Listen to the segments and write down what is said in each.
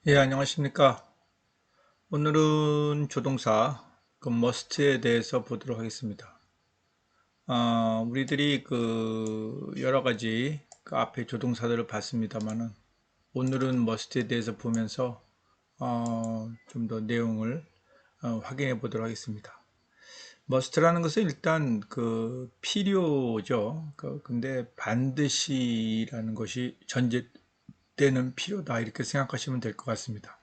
예, 안녕하십니까. 오늘은 조동사, must에 대해서 보도록 하겠습니다. 우리들이 여러 가지 그 앞에 조동사들을 봤습니다만은, 오늘은 must에 대해서 보면서, 좀 더 내용을 확인해 보도록 하겠습니다. must라는 것은 일단 필요죠. 근데 반드시라는 것이 전제되는 필요다. 이렇게 생각하시면 될 것 같습니다.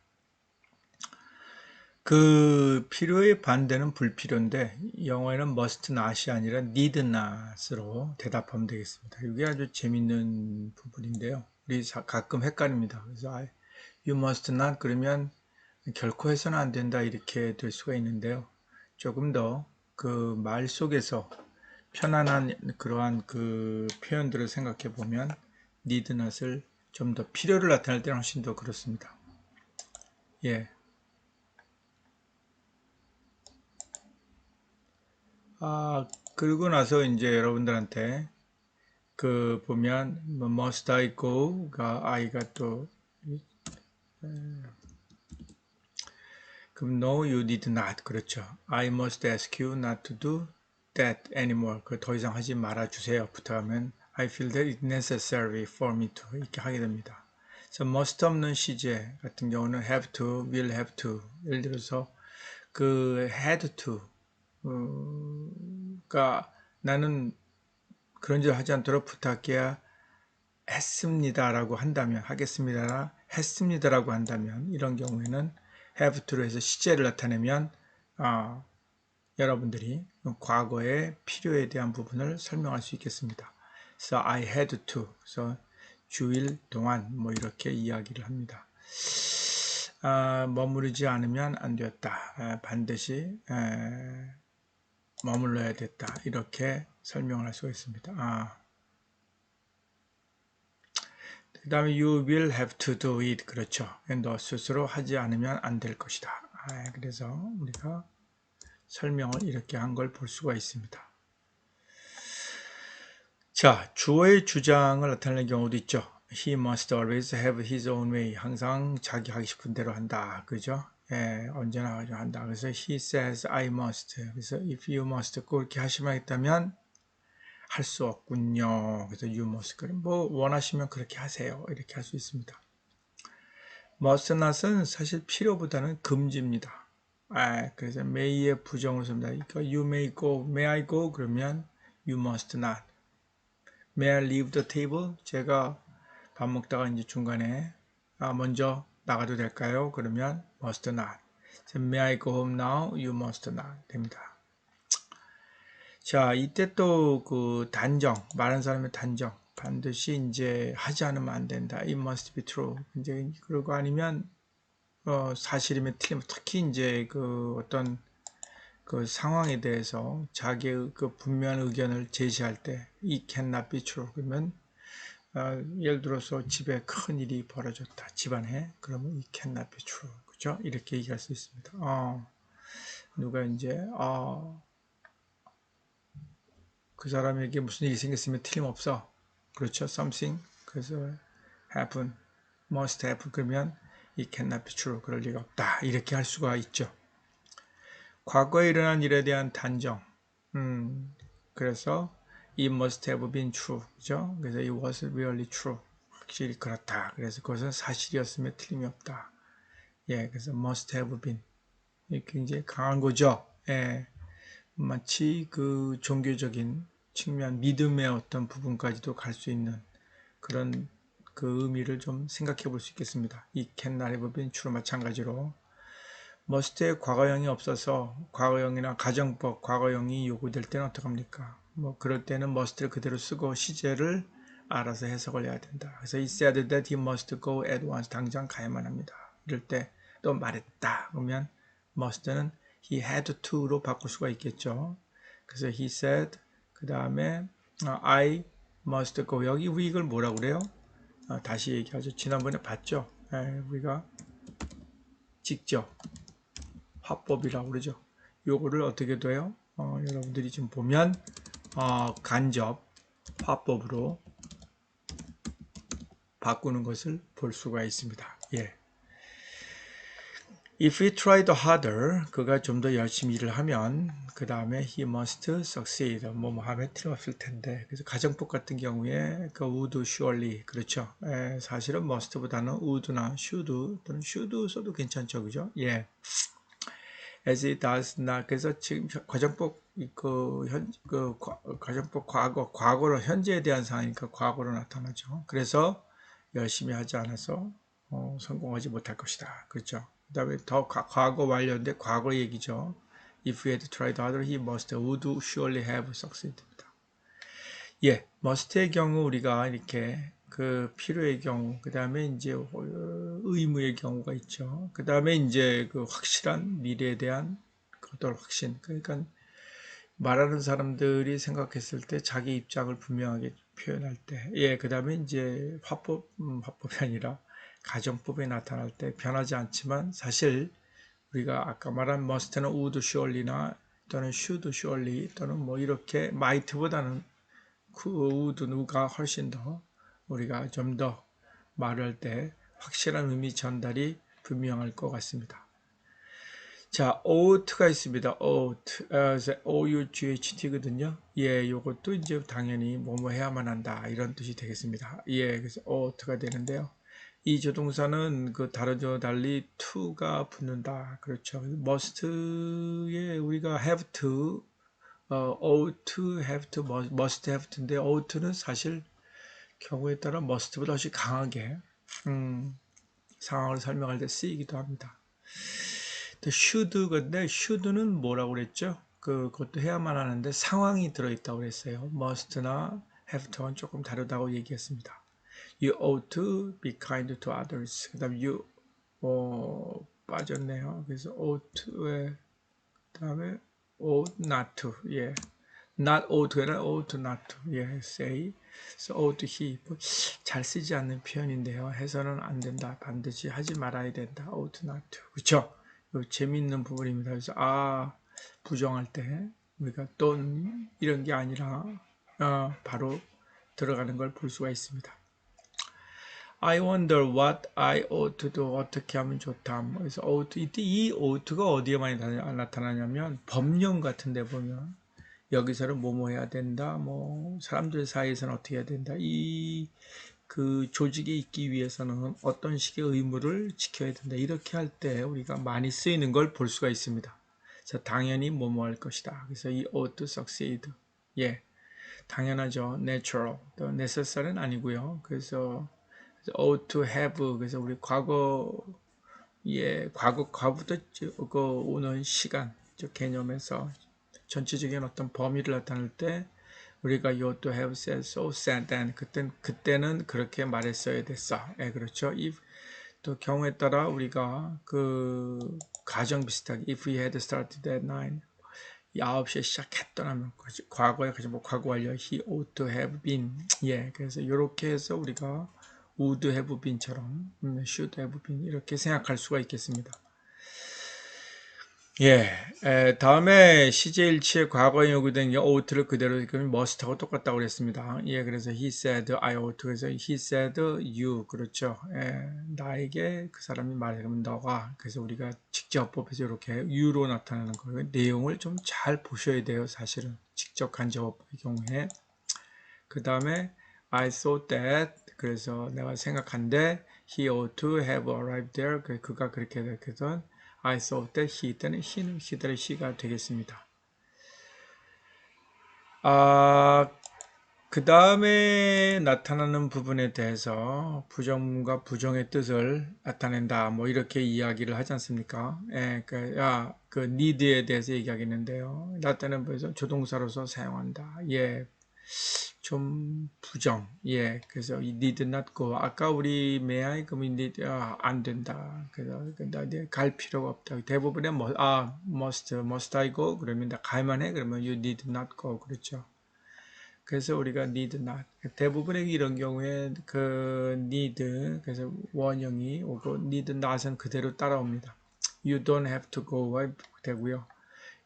그 필요의 반대는 불필요인데 영어에는 must not이 아니라 need not으로 대답하면 되겠습니다. 이게 아주 재밌는 부분인데요. 우리 가끔 헷갈립니다. 그래서 you must not 그러면 결코 해서는 안 된다 이렇게 될 수가 있는데요. 조금 더 그 말 속에서 편안한 그러한 그 표현들을 생각해 보면 need not을 좀 더 필요를 나타낼 때는 훨씬 더 그렇습니다. 예. 그러고 나서 이제 여러분들한테 보면 뭐 must I go가 I가 또 그럼 no you did not 그렇죠. I must ask you not to do that anymore. 그 더 이상 하지 말아 주세요. 부탁하면 I feel that it's necessary for me to 이렇게 하게 됩니다. 그래서 must 없는 시제 같은 경우는 have to, will have to. 예를 들어서 had to가 나는 그런 일 하지 않도록 부탁해야 했습니다라고 한다면, 하겠습니다, 했습니다라고 한다면, 이런 경우에는 have to로 해서 시제를 나타내면, 아, 여러분들이 과거의 필요에 대한 부분을 설명할 수 있겠습니다. 그래서 I had to, 그래서 주일 동안 뭐 이렇게 이야기를 합니다. 머무르지 않으면 안 되었다. 반드시 머물러야 됐다. 이렇게 설명을 할 수가 있습니다. 그 다음에 you will have to do it. 그렇죠. 너 스스로 하지 않으면 안 될 것이다. 그래서 우리가 설명을 이렇게 한 걸 볼 수가 있습니다. 자, 주어의 주장을 나타내는 경우도 있죠. He must always have his own way. 항상 자기 하기 싶은 대로 한다. 그죠? 예, 언제나 한다. 그래서 he says I must. 그래서 if you must 그렇게 하시면 있다면 할 수 없군요. 그래서 you must. 뭐 원하시면 그렇게 하세요. 이렇게 할 수 있습니다. must not은 사실 필요보다는 금지입니다. 그래서 may의 부정을 씁니다. 그러니까 you may go, may I go? 그러면 you must not. May I leave the table? 제가 밥 먹다가 이제 중간에 먼저 나가도 될까요? 그러면 must not. May I go home now? You must not. 됩니다. 자, 이때 또 그 단정, 말하는 사람의 단정. 반드시 이제 하지 않으면 안 된다. It must be true. 이제 그러고 아니면 사실이면 틀리면 특히 이제 어떤 그 상황에 대해서 자기의 그 분명한 의견을 제시할 때 it cannot be true 그러면 예를 들어서 집에 큰 일이 벌어졌다 집안에 그러면 it cannot be true 그죠 이렇게 얘기할 수 있습니다. 누가 이제 그 사람에게 무슨 일이 생겼으면 틀림없어 그렇죠 something 그래서 happen must happen 그러면 it cannot be true 그럴 리가 없다 이렇게 할 수가 있죠. 과거에 일어난 일에 대한 단정. 그래서 it must have been true. 그죠? 그래서 it was really true. 확실히 그렇다. 그래서 그것은 사실이었음에 틀림이 없다. 예, 그래서 must have been. 굉장히 강한 거죠. 예, 마치 그 종교적인 측면, 믿음의 어떤 부분까지도 갈 수 있는 그런 그 의미를 좀 생각해 볼 수 있겠습니다. it cannot have been true 마찬가지로 must의 과거형이 없어서 과거형이나 가정법 과거형이 요구될 때는 어떡합니까? 뭐 그럴 때는 must를 그대로 쓰고 시제를 알아서 해석을 해야 된다. 그래서 he said that he must go at once. 당장 가야만 합니다. 이럴 때 또 말했다. 그러면 must는 he had to로 바꿀 수가 있겠죠. 그래서 he said 그 다음에 I must go. 여기 우리 이걸 뭐라고 그래요? 다시 얘기하죠. 지난번에 봤죠. 우리가 직접 화법이라고 그러죠. 요거를 어떻게 돼요? 여러분들이 지금 보면 간접 화법으로 바꾸는 것을 볼 수가 있습니다. 예. If he tried harder, 그가 좀 더 열심히 일을 하면 그 다음에 he must succeed. 뭐 하면 틀림없을 텐데. 그래서 가정법 같은 경우에 그 would surely 그렇죠. 사실은 must보다는 would나 should 또는 should 써도 괜찮죠, 그죠? 예. As it does not. 그래서 지금 가정법 가정법 과거로 현재에 대한 상황이니까 과거로 나타나죠. 그래서 열심히 하지 않아서 성공하지 못할 것이다. 그렇죠. 그 다음에 더 과거 완료인데 과거 얘기죠. If he had tried harder, he would surely have succeeded. 예, must의 경우 우리가 이렇게 그 필요의 경우, 그 다음에 이제 의무의 경우가 있죠. 그 다음에 이제 그 확실한 미래에 대한 어떤 확신. 그러니까 말하는 사람들이 생각했을 때 자기 입장을 분명하게 표현할 때, 예, 그 다음에 이제 화법이 아니라 가정법에 나타날 때 변하지 않지만 사실 우리가 아까 말한 must는 would surely나 또는 should surely 또는 뭐 이렇게 might보다는 그 would가 훨씬 더 우리가 좀 더 말할 때 확실한 의미 전달이 분명할 것 같습니다. 자, ought가 있습니다. ought, O-U-G-H-T거든요. 예, 요것도 이제 당연히 뭐뭐 해야만 한다 이런 뜻이 되겠습니다. 예, 그래서 ought가 되는데요. 이 조동사는 그 다르죠 달리 to가 붙는다. 그렇죠. must에 우리가 have to, ought to, have to, must have to인데 ought는 사실 경우에 따라 must보다 훨씬 강하게 상황을 설명할 때 쓰이기도 합니다. should인데 should는 뭐라고 그랬죠? 그것도 해야만 하는데 상황이 들어있다고 그랬어요. must나 have to는 조금 다르다고 얘기했습니다. You ought to be kind to others. 그 다음 you 빠졌네요. 그래서 ought to에 그 다음에 ought not to. 예. not ought to가 아니라 ought not to. 예. say. So ought he. 잘 쓰지 않는 표현인데요. 해서는 안 된다. 반드시 하지 말아야 된다. ought not to. 그렇죠? 재미있는 부분입니다. 그래서 부정할 때 우리가 또 이런 게 아니라 바로 들어가는 걸 볼 수가 있습니다. I wonder what I ought to do. 어떻게 하면 좋다. 그래서 ought, 이때 이 ought가 어디에 많이 나타나냐면 법령 같은 데 보면 여기서는 뭐뭐 해야 된다. 뭐 사람들 사이에서는 어떻게 해야 된다. 그 조직에 있기 위해서는 어떤 식의 의무를 지켜야 된다. 이렇게 할 때 우리가 많이 쓰이는 걸 볼 수가 있습니다. 자, 당연히 뭐뭐 할 것이다. 그래서 이 ought to succeed. 예. 당연하죠. natural. 또 necessary는 아니고요. 그래서 ought to have. 그래서 우리 과거부터 오는 시간 개념에서 전체적인 어떤 범위를 나타낼 때 우리가 you ought to have said so said then 그때는 그렇게 말했어야 됐어. 예, 그렇죠. if 또 경우에 따라 우리가 그 가정 비슷하게 if we had started at 9 9시에 시작했더라면 과거에 가지고 과거 완료 he ought to have been. 예, 그래서 이렇게 해서 우리가 would have been처럼 should have been 이렇게 생각할 수가 있겠습니다. 예, 다음에 시제일치의 과거에 요구된 ought를 그대로 must하고 똑같다고 그랬습니다. 예, 그래서 he said I ought. 그래서 he said you. 그렇죠. 나에게 그 사람이 말하면 너가. 그래서 우리가 직접법에서 이렇게 you로 나타나는 거예요. 내용을 좀 잘 보셔야 돼요. 사실은 직접 간접법의 경우에. 그 다음에 I thought that. 그래서 내가 생각한데 he ought to have arrived there. 그가 그렇게 됐거든. I thought that he 때는 he는 he들의 he가 되겠습니다. 그 다음에 나타나는 부분에 대해서 부정과 부정의 뜻을 나타낸다. 뭐 이렇게 이야기를 하지 않습니까? 예, 그 need에 대해서 얘기하겠는데요. 나타내는 부분에서 조동사로서 사용한다. 예. 좀 부정. 예. 그래서 이 need not go. 아까 우리 may I 그러면 need 안 된다. 그래서 갈 필요가 없다. 대부분의 must I go 그러면 나 가야만 해. 그러면 you need not go. 그렇죠. 그래서 우리가 need not. 대부분의 이런 경우에 그 need 그래서 원형이 오고 need not은 그대로 따라옵니다. You don't have to go 되고요.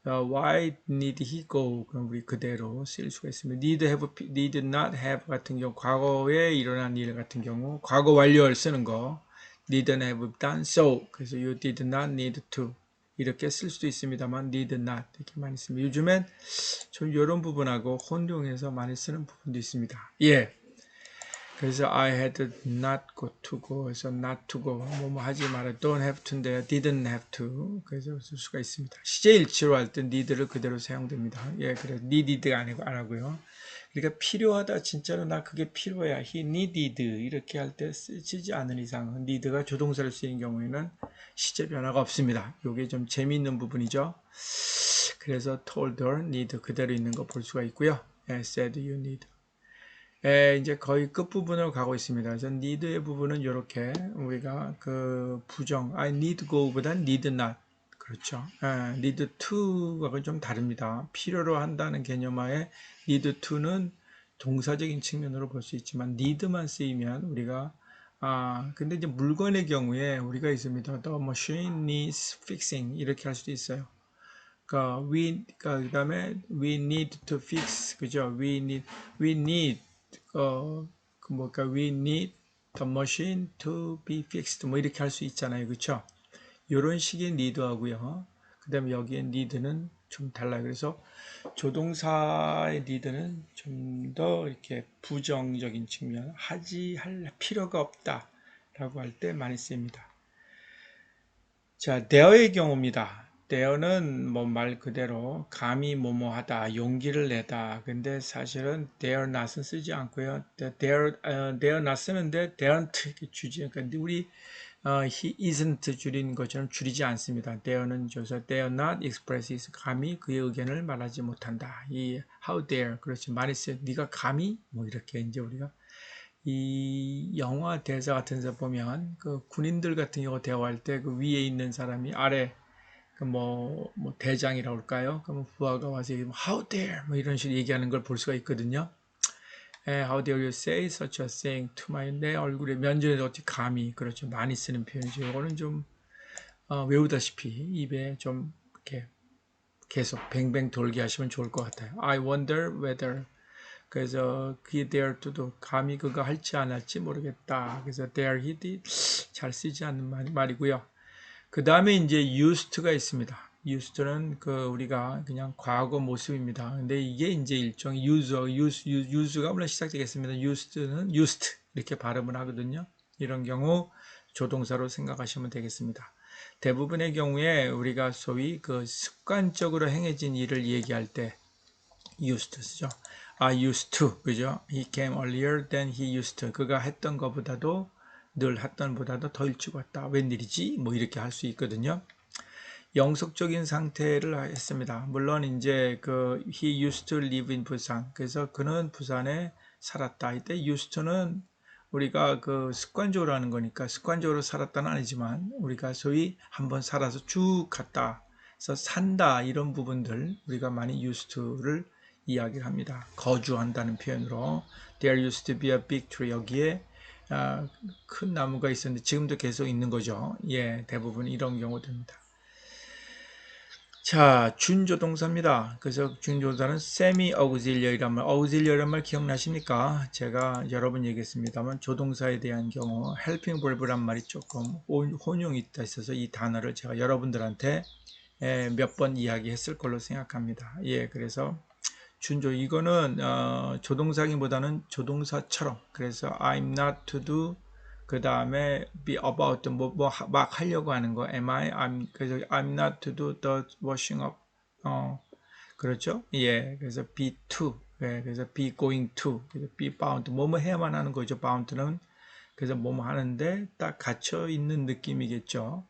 Why need he go? 그럼 우리 그대로 쓸 수가 있습니다. need not have 같은 경우, 과거에 일어난 일 같은 경우, 과거 완료를 쓰는 거, didn't have done so. 그래서 you did not need to. 이렇게 쓸 수도 있습니다만 need not 이렇게 많이 씁니다. 요즘엔 좀 이런 부분하고 혼용해서 많이 쓰는 부분도 있습니다. 예. 그래서 I had not go to go. 그래서 not to go. 뭐 하지 마라. don't have to인데요. didn't have to. 그래서 쓸 수가 있습니다. 시제일치로 할 때 need를 그대로 사용됩니다. 예, 그래서 needed가 아니고 안 하고요. 그러니까 필요하다. 진짜로 나 그게 필요해. he needed. 이렇게 할 때 쓰지 않은 이상 need가 조동사를 쓰인 경우에는 시제 변화가 없습니다. 이게 좀 재미있는 부분이죠. 그래서 told her need 그대로 있는 거 볼 수가 있고요. 예, said you need. 이제 거의 끝부분으로 가고 있습니다. 그래서 need의 부분은 이렇게 우리가 그 부정, I need go보다 need not. 그렇죠. need to가 좀 다릅니다. 필요로 한다는 개념하에 need to는 동사적인 측면으로 볼 수 있지만 need만 쓰이면 우리가 근데 이제 물건의 경우에 우리가 있습니다. The machine needs fixing 이렇게 할 수도 있어요. 그다음에 we need to fix 그죠? we need we need the machine to be fixed 뭐 이렇게 할 수 있잖아요. 그렇죠? 이런 식의 need하고요. 그다음에 여기에 need는 좀 달라요. 그래서 조동사의 need는 좀 더 이렇게 부정적인 측면 할 필요가 없다라고 할 때 많이 씁니다. 자, there의 경우입니다. there는 뭐 말 그대로 감히 뭐뭐하다, 용기를 내다. 근데 사실은 there not은 쓰지 않고요. there not 쓰는데 there'nt 이렇게 주지. 그러니까 우리 he isn't 줄인 것처럼 줄이지 않습니다. there는 줘서 there not expresses 감히 그의 의견을 말하지 못한다. 이 how dare 그렇지 많이 쓰요. 네가 감히 뭐 이렇게 이제 우리가 이 영화 대사 같은 데서 보면 그 군인들 같은 경우 대화할 때 그 위에 있는 사람이 아래 뭐 대장이라고 할까요? 그럼 부하가 와서 how dare 뭐 이런 식으로 얘기하는 걸 볼 수가 있거든요. How dare you say such a thing to my 내 얼굴에 면전에 어찌 감히 그렇죠. 많이 쓰는 표현이죠. 이거는 좀 외우다시피 입에 좀 이렇게 계속 뱅뱅 돌게 하시면 좋을 것 같아요. I wonder whether 그래서 he dare to도 감히 그가 할지 안 할지 모르겠다. 그래서 dare he did 잘 쓰지 않는 말이고요. 그 다음에 이제 used가 있습니다. used는 그 우리가 그냥 과거 모습입니다. 근데 이게 이제 일종의 use가 물론 시작되겠습니다. used는 used 이렇게 발음을 하거든요. 이런 경우 조동사로 생각하시면 되겠습니다. 대부분의 경우에 우리가 소위 그 습관적으로 행해진 일을 얘기할 때 used 쓰죠. used to 그죠? He came earlier than he used to. 그가 했던 것보다도 늘 했던 보다도 더 일찍 왔다. 웬일이지? 뭐 이렇게 할 수 있거든요. 영속적인 상태를 했습니다. 물론 이제 그 he used to live in 부산. 그래서 그는 부산에 살았다. 이때 used to는 우리가 그 습관적으로 하는 거니까 습관적으로 살았다는 아니지만 우리가 소위 한번 살아서 쭉 갔다. 그래서 산다 이런 부분들 우리가 많이 used to를 이야기를 합니다. 거주한다는 표현으로 there used to be a big tree 여기에 큰 나무가 있었는데 지금도 계속 있는 거죠. 예, 대부분 이런 경우입니다. 자, 준조동사입니다. 그래서 준조동사는 semi-auxiliary란 말, auxiliary란 말 기억나십니까? 제가 여러 번 얘기했습니다만 조동사에 대한 경우 helping verb란 말이 조금 혼용이 있어서 이 단어를 제가 여러분들한테 몇 번 이야기했을 걸로 생각합니다. 예, 그래서 준조 이거는 조동사기보다는 조동사처럼 그래서 I'm not to do 그 다음에 be about 막 하려고 하는 거 am I 그래서 I'm not to do the washing up 그렇죠 예 그래서 be to 예, 그래서 be going to 그래서 be bound 뭐뭐 해야만 하는 거죠 bound는 그래서 뭐뭐 하는데 딱 갇혀 있는 느낌이겠죠.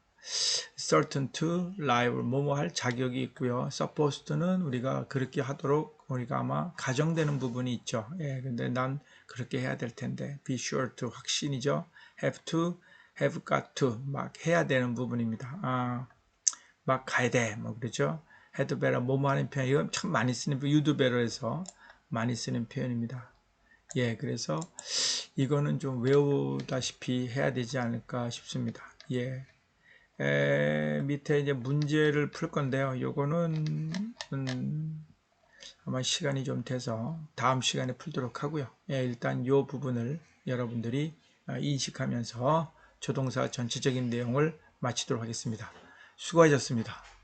certain to liable 뭐뭐 할 자격이 있고요. supposed to는 우리가 그렇게 하도록 우리가 아마 가정되는 부분이 있죠. 예, 근데 난 그렇게 해야 될 텐데 be sure to 확신이죠. have to, have got to 막 해야 되는 부분입니다. 막 가야 돼, 뭐 그러죠. had better 뭐뭐 하는 표현 이건 참 많이 쓰는 you'd better에서 많이 쓰는 표현입니다. 예, 그래서 이거는 좀 외우다시피 해야 되지 않을까 싶습니다. 예. 밑에 이제 문제를 풀 건데요. 요거는 아마 시간이 좀 돼서 다음 시간에 풀도록 하고요. 예, 일단 요 부분을 여러분들이 인식하면서 조동사 전체적인 내용을 마치도록 하겠습니다. 수고하셨습니다.